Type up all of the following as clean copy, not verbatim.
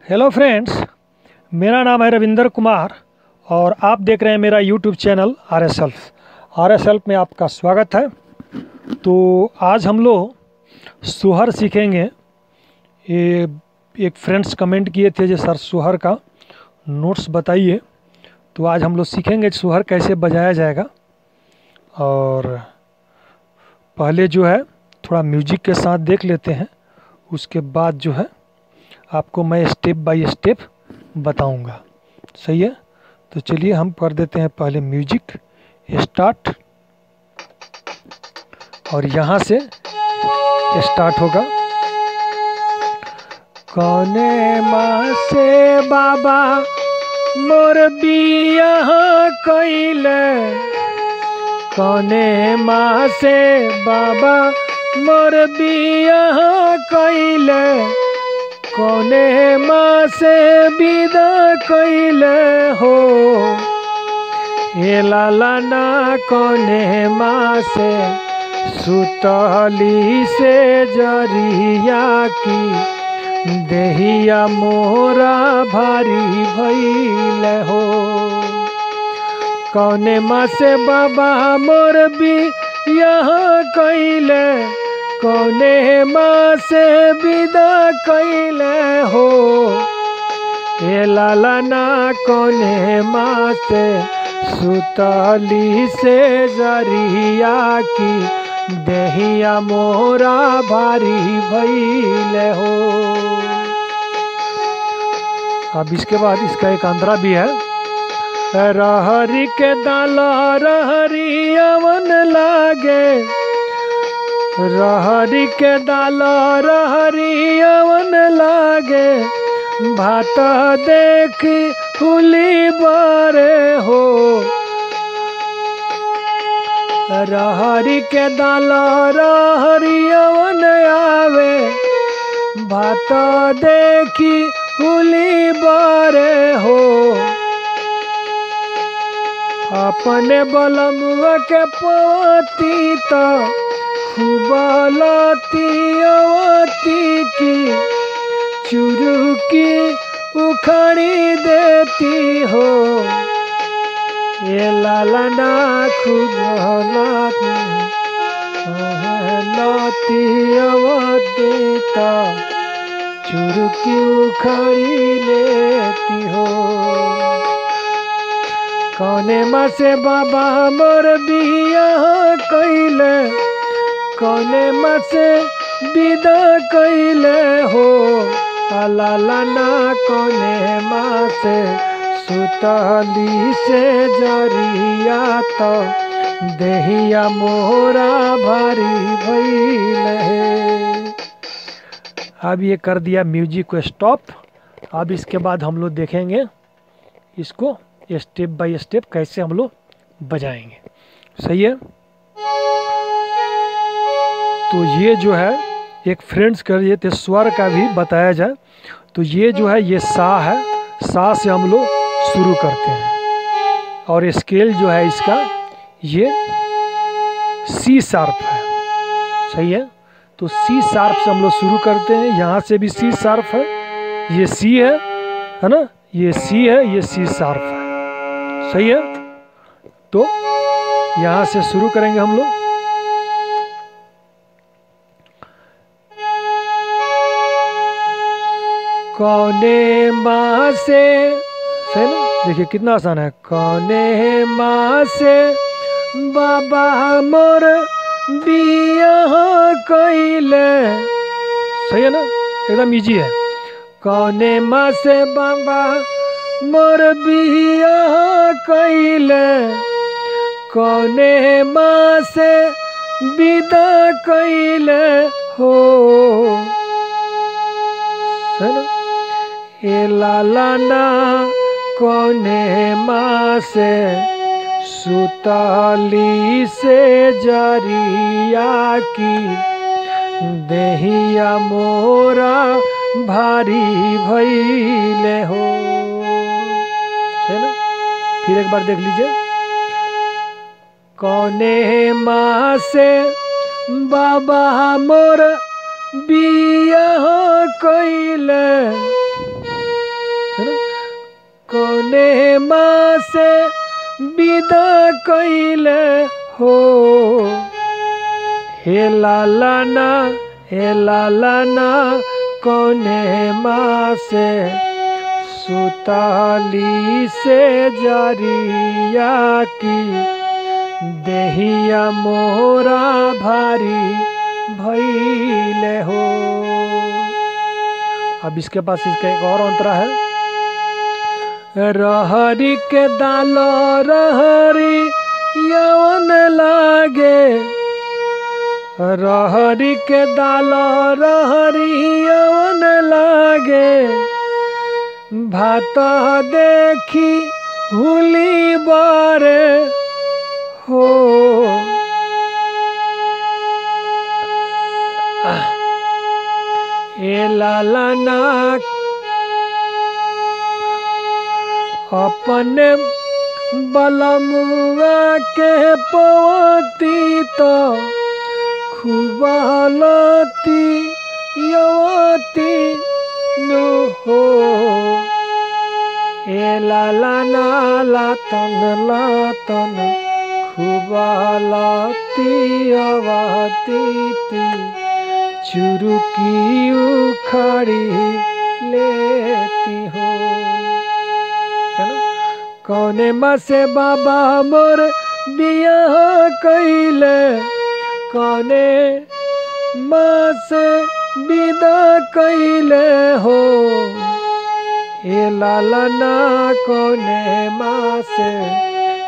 Hello friends, मेरा नाम है रविंदर कुमार और आप देख रहे हैं मेरा YouTube channel R S help में आपका स्वागत है। तो आज हम लोग सुहर सीखेंगे। ये एक फ्रेंड्स कमेंट किए थे जो सर सुहर का नोट्स बताइए। तो आज हम लोग सीखेंगे सुहर कैसे बजाया जाएगा। और पहले जो है थोड़ा म्यूजिक के साथ देख लेते हैं, उसके बाद जो है आपको मैं स्टेप बाय स्टेप बताऊंगा। सही है, तो चलिए हम कर देते हैं पहले म्यूजिक स्टार्ट और यहाँ से स्टार्ट होगा। कौने माँ से बाबा मोर बियाह कइले, कौने माँ से बाबा मोर बियाह कइले, कौने माँ से विदा कइले हो। ए लाला ना कौने माँ से सुतली से जरिया की देहिया मोरा भारी भइले हो। कौने माँ से बाबा मोर बियाह कइले, कौने माँ से विदा कइले हो। ए लाला ना कौने माँ से सुतली से जरिया की देहिया मोरा भारी भइले हो। अब इसके बाद इसका एक अंतरा भी है। रहरी के दाल रहरी अवन लागे, रहरी के दाल रहरी अवन लागे, भात देखी हुली बारे हो। रहरी के दाल रहरी अवन आवे, भात देखी हुली बारे हो। अपने बलमुआ के पति तो खुबलती अवती की चुरुकी उखाड़ी देती हो। ये लाला ना खुबलती अवती तो चुरुकी उखाड़ी लेती हो। कौने माँ से बाबा मोर बियाह कइले, कौने माँ से विदा कइले हो। लाला ना कौने माँ से सुतली से जरिया तो देहिया मोरा भारी भइले। अब ये कर दिया म्यूजिक को स्टॉप। अब इसके बाद हम लोग देखेंगे इसको स्टेप बाय स्टेप कैसे हम लोग बजाएंगे। सही है, तो ये जो है एक फ्रेंड्स कर दिए थे स्वर का भी बताया जाए। तो ये जो है ये सा है, सा से हम लोग शुरू करते हैं और स्केल जो है इसका ये सी शार्प है। सही है, तो सी शार्प से हम लोग शुरू करते हैं। यहाँ से भी सी शार्प है, ये सी है ना, ये सी है, ये सी शार्प है। सही है, तो यहाँ से शुरू करेंगे हम लोग। कौने माँ से, सही ना, देखिए कितना आसान है। कौने माँ से बाबा मोर बियाह कइले, सही है ना, एकदम इजी है। कौने माँ से बाबा मोर बियाह कइले, कौने माँ से विदा कइले हो। सही ना, ए लाला ना कौने माँ से सुतली से जरिया की देहिया मोरा भारी भइले हो। है ना, फिर एक बार देख लीजिए। कौने माँ से बाबा मोर बियाह कइले, से विदा कैले हो। हे लालना कौने माँ से सुताली से जरिया की देहिया मोरा भारी भइले हो। अब इसके पास इसका एक और अंतरा है। रहरी के दाल रहरी यवन लागे, रहरी के दाल रहरी यवन लागे, भात देखी हुली बारे हो। ए लालना अपने बलमुआ के पवती तो खुबालती यवती नु हो। ए लालना लातन खुबालती यवती चुरुकी उखाड़ी लेती हो। कौने माँ से बाबा मोर बियाह कैले, कौने माँ से विदा कैले हो। ए लालना कौने माँ से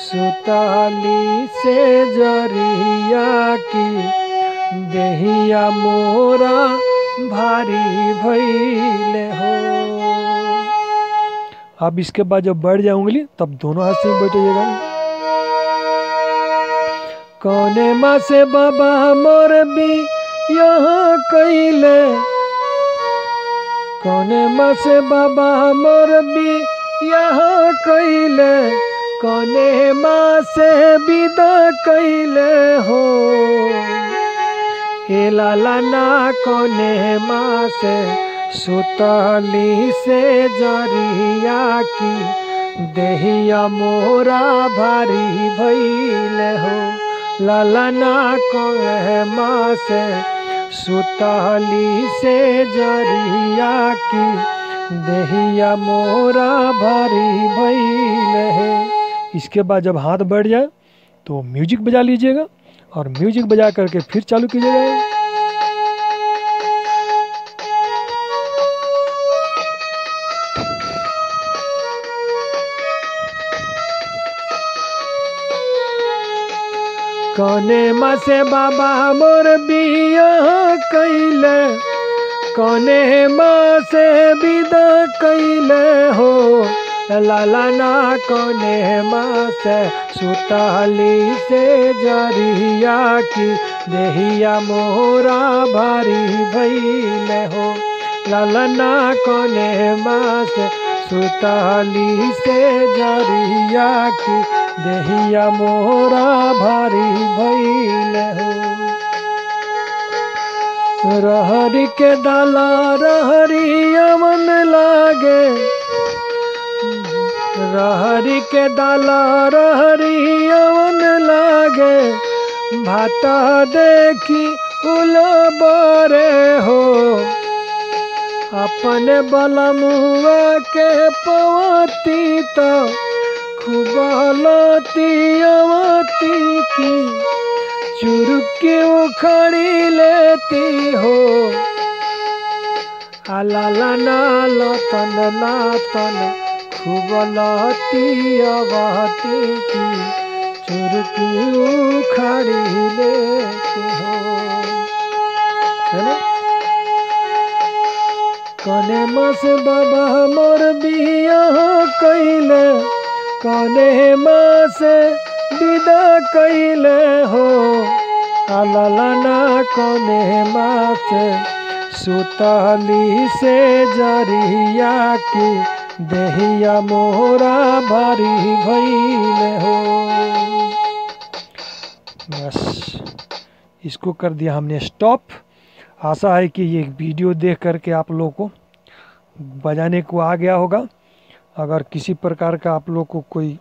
सुताली से जरिया की देहिया मोरा भारी भइले हो। अब इसके बाद जब बढ़ जाए उंगली तब दोनों हाथ से बैठिएगा। कौने माँ से बाबा मोर भी यहाँ कैले, कौने माँ से बाबा मोर भी यहाँ कैले, कौने माँ से विदा कैले हो। ए लालना कौने माँ से सुतली से जरिया की देहिया मोरा भारी भइले हो। लालना कौने माँ से सुतली से जरिया की देहिया मोरा भारी भइले है। इसके बाद जब हाथ बढ़ जाए तो म्यूजिक बजा लीजिएगा और म्यूजिक बजा करके फिर चालू कीजिएगा। कौने माँ से बाबा मोर बियाह कैले, कौने माँ से विदा कैले हो। लालना कौने माँ से सुताली से जरिया की देहिया मोरा भारी भइले हो। लालना कौने माँ से सुताली से जरिया की देहिया मोरा भारी भइले हो। रहरी के दाला रहरी यवन लागे, रहरी के दाला रहरी यवन लागे, भात देखी उलबरे हो। अपने बलमुआ के पवती तो खुबालती यवती की चुरुकी उखड़ी लेती हो। लालना लातन खुबालती यवती की चुरुकी उखड़ी लेती हो। है ना? कौने माँ से बाबा मोर बियाह कैले, कौने माँ से विदा कैले हो। लालना कौने माँ से सुतली से जरिया की देहिया मोरा भारी भइले हो। बस इसको कर दिया हमने स्टॉप। आशा है कि ये वीडियो देख करके आप लोगों को बजाने को आ गया होगा। अगर किसी प्रकार का आप लोग को कोई